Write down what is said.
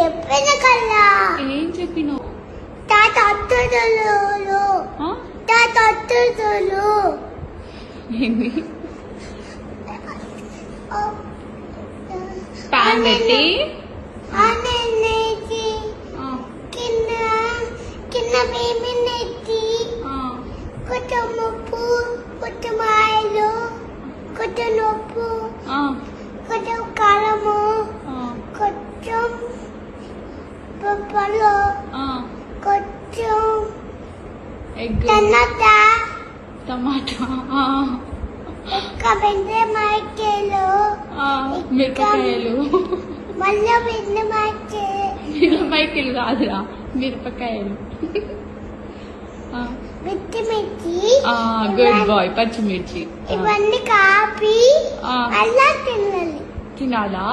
చెప్పిన కదా. ఏం చెప్పినావు? తాత అత్తులు తాత అత్తులు ఏంది? పాన్ పెట్టి కింద కింద మేమినెత్తి కొంచెం ఉప్పు కొంచెం ఆయిలు కొంచెం ఉప్పు కొంచెం కారము కొంచెం పప్పులు కొంచెం ఎగ్ టమాటా ఇంకా బెండకాయలు మిరపకాయలు మళ్ళీ మిరపకాయలు కాదురా మిరపకాయలు మిర్చి గుడ్ బాయ్ పచ్చిమిర్చి ఇవన్నీ కాపీ అలా తినాలి తినాలా?